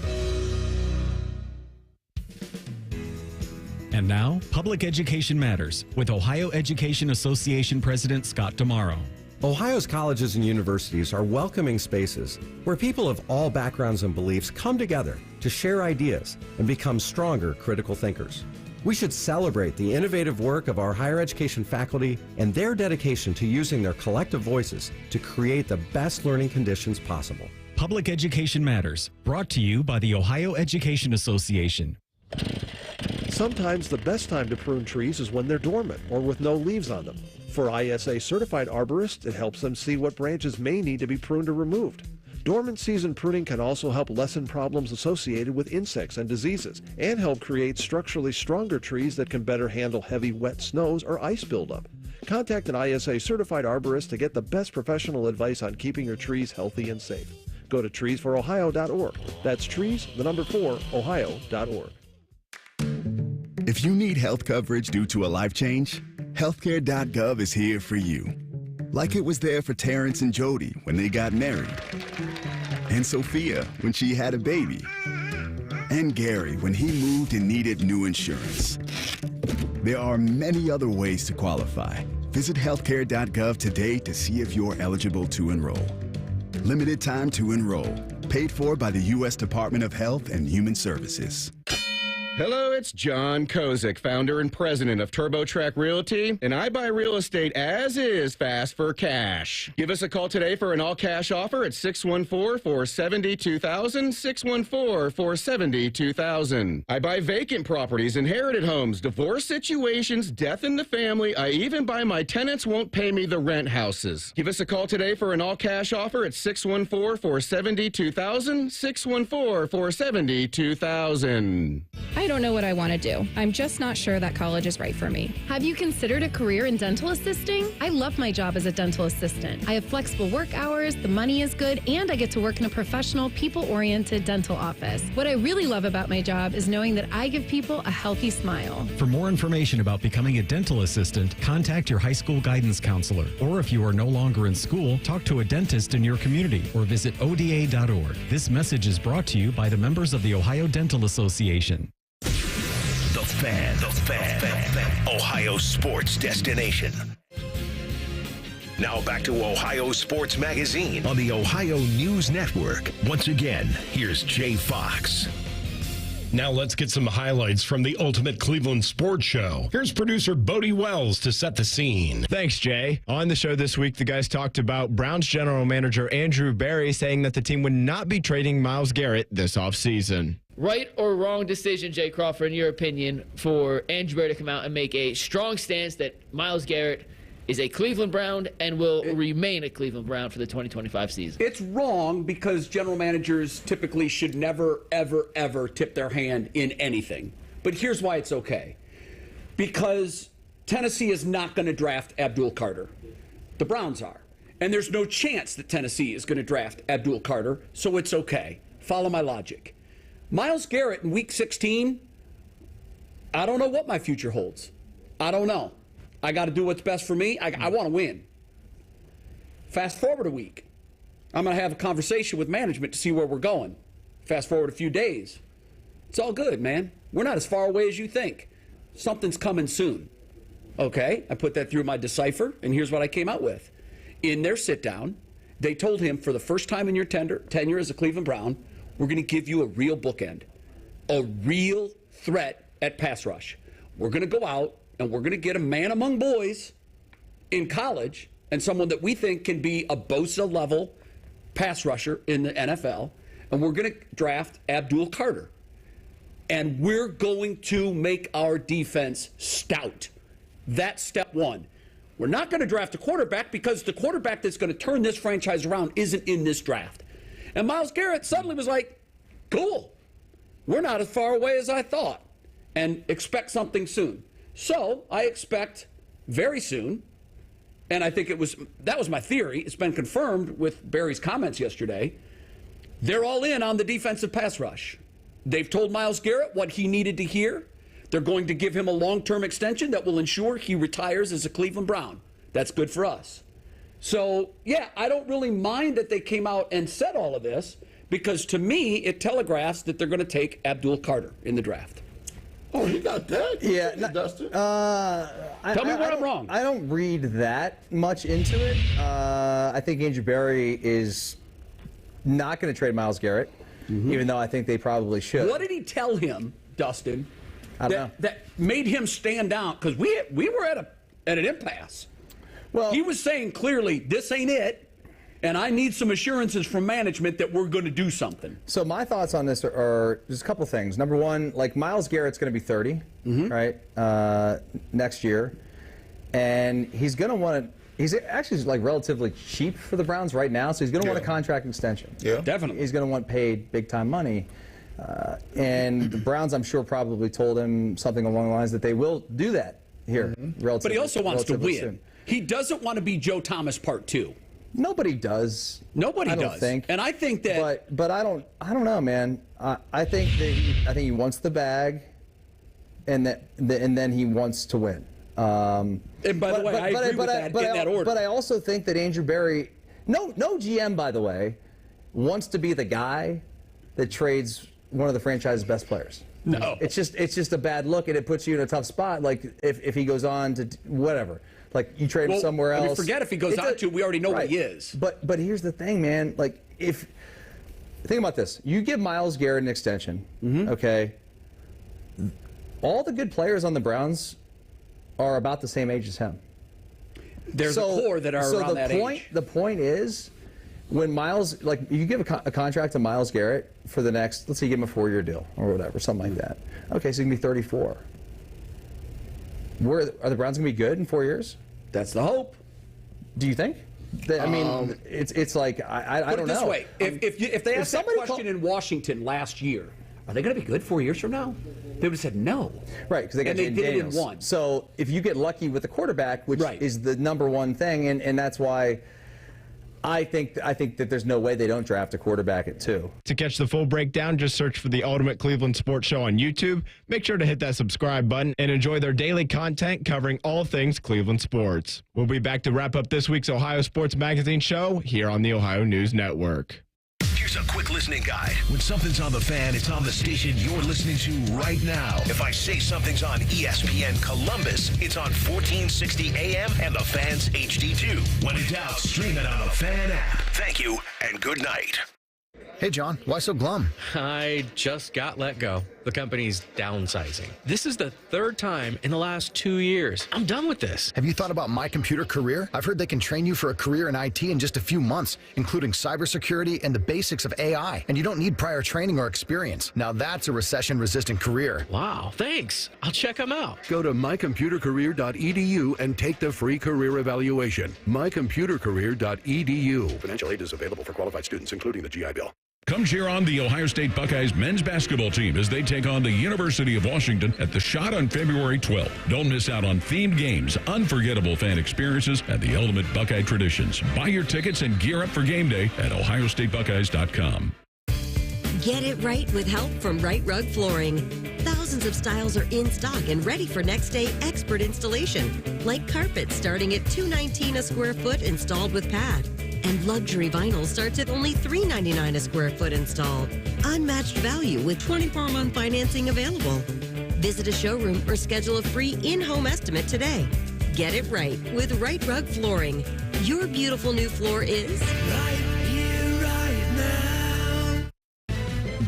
And now, Public Education Matters with Ohio Education Association President Scott Damaro. Ohio's colleges and universities are welcoming spaces where people of all backgrounds and beliefs come together to share ideas and become stronger critical thinkers. We should celebrate the innovative work of our higher education faculty and their dedication to using their collective voices to create the best learning conditions possible. Public Education Matters, brought to you by the Ohio Education Association. Sometimes the best time to prune trees is when they're dormant or with no leaves on them. For ISA certified arborists, it helps them see what branches may need to be pruned or removed. Dormant season pruning can also help lessen problems associated with insects and diseases and help create structurally stronger trees that can better handle heavy wet snows or ice buildup. Contact an ISA certified arborist to get the best professional advice on keeping your trees healthy and safe. Go to treesforohio.org. That's trees, the number 4, ohio.org. If you need health coverage due to a life change, healthcare.gov is here for you. Like it was there for Terrence and Jody when they got married, and Sophia when she had a baby, and Gary when he moved and needed new insurance. There are many other ways to qualify. Visit healthcare.gov today to see if you're eligible to enroll. Limited time to enroll. Paid for by the U.S. Department of Health and Human Services. Hello, it's John Kozik, founder and president of TurboTrack Realty, and I buy real estate as is fast for cash. Give us a call today for an all-cash offer at 614-470-2000, 614-470-2000. I buy vacant properties, inherited homes, divorce situations, death in the family. I even buy my tenants won't pay me the rent houses. Give us a call today for an all-cash offer at 614-470-2000, 614-470-2000. I don't know what I want to do. I'm just not sure that college is right for me. Have you considered a career in dental assisting? I love my job as a dental assistant. I have flexible work hours, the money is good, and I get to work in a professional, people-oriented dental office. What I really love about my job is knowing that I give people a healthy smile. For more information about becoming a dental assistant, contact your high school guidance counselor. Or if you are no longer in school, talk to a dentist in your community or visit ODA.org. This message is brought to you by the members of the Ohio Dental Association. The Fan. Ohio sports destination. Now back to Ohio Sports Magazine on the Ohio News Network. Once again, here's Jay Fox. Now let's get some highlights from the Ultimate Cleveland Sports Show. Here's producer Bodie Wells to set the scene. Thanks, Jay. On the show this week, the guys talked about Browns general manager Andrew Berry saying that the team would not be trading Myles Garrett this offseason. Right or wrong decision, Jay Crawford, in your opinion, for Andrew Berry to come out and make a strong stance that Myles Garrett is a Cleveland Brown and will remain a Cleveland Brown for the 2025 season? It's wrong because general managers typically should never, ever, ever tip their hand in anything. But here's why it's okay. Because Tennessee is not going to draft Abdul Carter. The Browns are. And there's no chance that Tennessee is going to draft Abdul Carter, so it's okay. Follow my logic. Myles Garrett in Week 16, I don't know what my future holds. I don't know. I got to do what's best for me. I want to win. Fast forward a week. I'm going to have a conversation with management to see where we're going. Fast forward a few days. It's all good, man. We're not as far away as you think. Something's coming soon. Okay, I put that through my decipher, and here's what I came out with. In their sit-down, they told him, for the first time in your tenure as a Cleveland Brown, we're going to give you a real bookend, a real threat at pass rush. We're going to go out, and we're going to get a man among boys in college and someone that we think can be a Bosa-level pass rusher in the NFL, and we're going to draft Abdul Carter. And we're going to make our defense stout. That's step one. We're not going to draft a quarterback because the quarterback that's going to turn this franchise around isn't in this draft. And Myles Garrett suddenly was like, cool, we're not as far away as I thought, and expect something soon. So I expect very soon, and I think that was my theory. It's been confirmed with Barry's comments yesterday. They're all in on the defensive pass rush. They've told Myles Garrett what he needed to hear. They're going to give him a long-term extension that will ensure he retires as a Cleveland Brown. That's good for us. So, yeah, I don't really mind that they came out and said all of this because, to me, it telegraphs that they're going to take Abdul Carter in the draft. Oh, you got that? Yeah. Dustin. Tell me where I'm wrong. I don't read that much into it. I think Andrew Berry is not going to trade Myles Garrett, even though I think they probably should. What did he tell him, Dustin, I don't know. that made him stand down? Because we were at an impasse. Well, he was saying clearly, this ain't it, and I need some assurances from management that we're going to do something. So my thoughts on this are just a couple things. Number one, like Myles Garrett's going to be 30, right, next year, and he's going to want to. He's actually like relatively cheap for the Browns right now, so he's going to want a contract extension. Yeah, definitely. He's going to want paid big time money, and the Browns, I'm sure, probably told him something along the lines that they will do that here. Relatively, but he also wants to win. Soon. He doesn't want to be Joe Thomas Part 2. Nobody does. Nobody I don't does. think. And I think that. But I don't know, man. I think that he wants the bag, and then he wants to win. And by the way, I agree with that in that order. But I also think that Andrew Berry, no GM, by the way, wants to be the guy that trades one of the franchise's best players. No. It's just a bad look, and it puts you in a tough spot. Like if he goes on to whatever. Like you trade him somewhere else. I mean, forget if he goes on to, we already know what he is. But here's the thing, man. Like think about this. You give Myles Garrett an extension, okay? All the good players on the Browns are about the same age as him. There's a core that are around that age. The point is, when Myles, like you give a contract to Myles Garrett for the next, let's say you give him a 4-year deal or whatever, something like that. Okay, so he can be 34. Are the Browns going to be good in 4 years? That's the hope. Do you think? I mean, it's like I don't know. Put it this way: if they asked that question in Washington last year, are they going to be good 4 years from now? They would have said no. Right, because they got Jayden Daniels. Did it in one. So if you get lucky with the quarterback, which is the number one thing, and that's why I think that there's no way they don't draft a quarterback at 2. To catch the full breakdown, just search for the Ultimate Cleveland Sports Show on YouTube. Make sure to hit that subscribe button and enjoy their daily content covering all things Cleveland sports. We'll be back to wrap up this week's Ohio Sports Magazine show here on the Ohio News Network. Here's a quick listening guide. When something's on the fan, it's on the station you're listening to right now. If I say something's on ESPN Columbus, it's on 1460 AM and the Fan's HD2. When in doubt, stream it on the Fan app. Thank you and good night. Hey, John, why so glum? I just got let go. The company's downsizing. This is the third time in the last 2 years. I'm done with this. Have you thought about My Computer Career? I've heard they can train you for a career in IT in just a few months, including cybersecurity and the basics of AI. And you don't need prior training or experience. Now that's a recession-resistant career. Wow, thanks. I'll check them out. Go to mycomputercareer.edu and take the free career evaluation. mycomputercareer.edu. Financial aid is available for qualified students, including the GI Bill. Come cheer on the Ohio State Buckeyes men's basketball team as they take on the University of Washington at the Shot on February 12th. Don't miss out on themed games, unforgettable fan experiences, and the ultimate Buckeye traditions. Buy your tickets and gear up for game day at ohiostatebuckeyes.com. Get it right with help from Right Rug Flooring. Thousands of styles are in stock and ready for next day expert installation. Like carpet starting at $219 a square foot installed with pad. And luxury vinyl starts at only $399 a square foot installed. Unmatched value with 24-month financing available. Visit a showroom or schedule a free in-home estimate today. Get it right with Right Rug Flooring. Your beautiful new floor is right here, right now.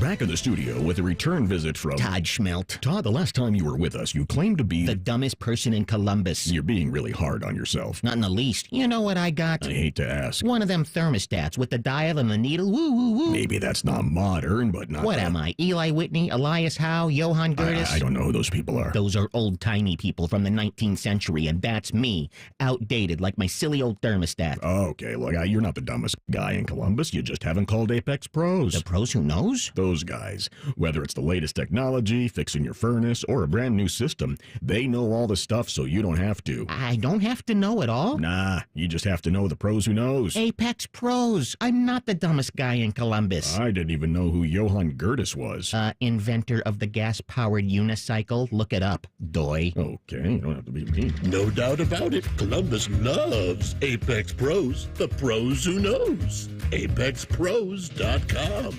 Back in the studio with a return visit from Todd Schmelt. Todd, the last time you were with us, you claimed to be the dumbest person in Columbus. You're being really hard on yourself. Not in the least. You know what I got? I hate to ask. One of them thermostats with the dial and the needle. Woo, woo, woo. Maybe that's not modern, but not... What am I? Eli Whitney, Elias Howe, Johann Gertis? I don't know who those people are. Those are old-timey people from the 19th century, and that's me. Outdated, like my silly old thermostat. Oh, okay, look, you're not the dumbest guy in Columbus. You just haven't called Apex Pros. The pros who knows? Those guys. Whether it's the latest technology, fixing your furnace, or a brand new system, they know all the stuff so you don't have to. I don't have to know it all? Nah, you just have to know the pros who knows. Apex Pros. I'm not the dumbest guy in Columbus. I didn't even know who Johann Gertis was. Inventor of the gas-powered unicycle. Look it up, doy. Okay, you don't have to be mean. No doubt about it. Columbus loves Apex Pros, the pros who knows. ApexPros.com.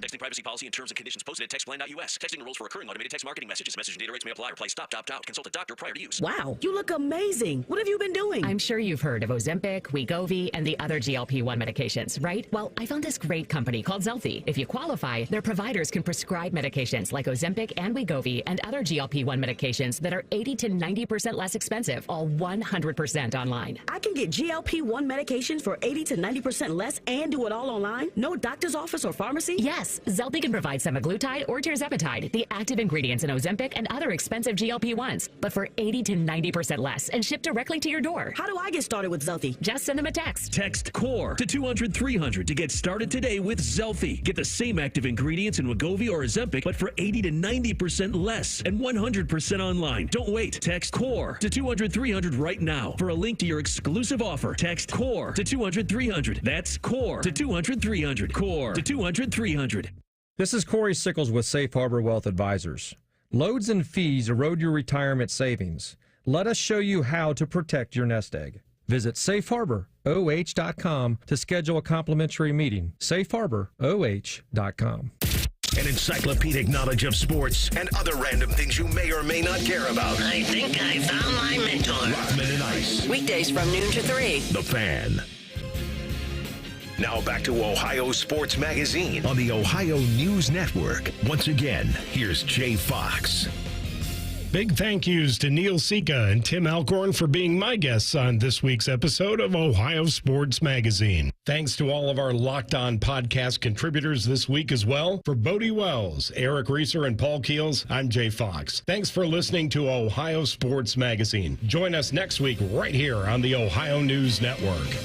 Texting privacy policy and terms and conditions posted at textplan.us. Texting rules for recurring automated text marketing messages. Message and data rates may apply. Reply stop, opt out. Consult a doctor prior to use. Wow, you look amazing. What have you been doing? I'm sure you've heard of Ozempic, Wegovy, and the other GLP-1 medications, right? Well, I found this great company called Zelfie. If you qualify, their providers can prescribe medications like Ozempic and Wegovy and other GLP-1 medications that are 80 to 90% less expensive, all 100% online. I can get GLP-1 medications for 80 to 90% less and do it all online? No doctor's office or pharmacy? Yes, Zelfie can provide semaglutide or tirzepatide, the active ingredients in Ozempic and other expensive GLP-1s, but for 80 to 90% less and shipped directly to your door. How do I get started with Zelfie? Just send them a text. Text CORE to 200-300 to get started today with Zelfie. Get the same active ingredients in Wegovy or Ozempic, but for 80 to 90% less and 100% online. Don't wait. Text CORE to 200-300 right now for a link to your exclusive offer. Text CORE to 200-300. That's CORE to 200-300. CORE to 200-300. This is Corey Sickles with Safe Harbor Wealth Advisors. Loads and fees erode your retirement savings. Let us show you how to protect your nest egg. Visit safeharboroh.com to schedule a complimentary meeting. safeharboroh.com. An encyclopedic knowledge of sports and other random things you may or may not care about. I think I found my mentor. Rothman and Ice. Weekdays from noon to 3. The Fan. Now back to Ohio Sports Magazine on the Ohio News Network. Once again, here's Jay Fox. Big thank yous to Neil Sika and Tim Alcorn for being my guests on this week's episode of Ohio Sports Magazine. Thanks to all of our Locked On podcast contributors this week as well. For Bodie Wells, Eric Reeser, and Paul Keels, I'm Jay Fox. Thanks for listening to Ohio Sports Magazine. Join us next week right here on the Ohio News Network.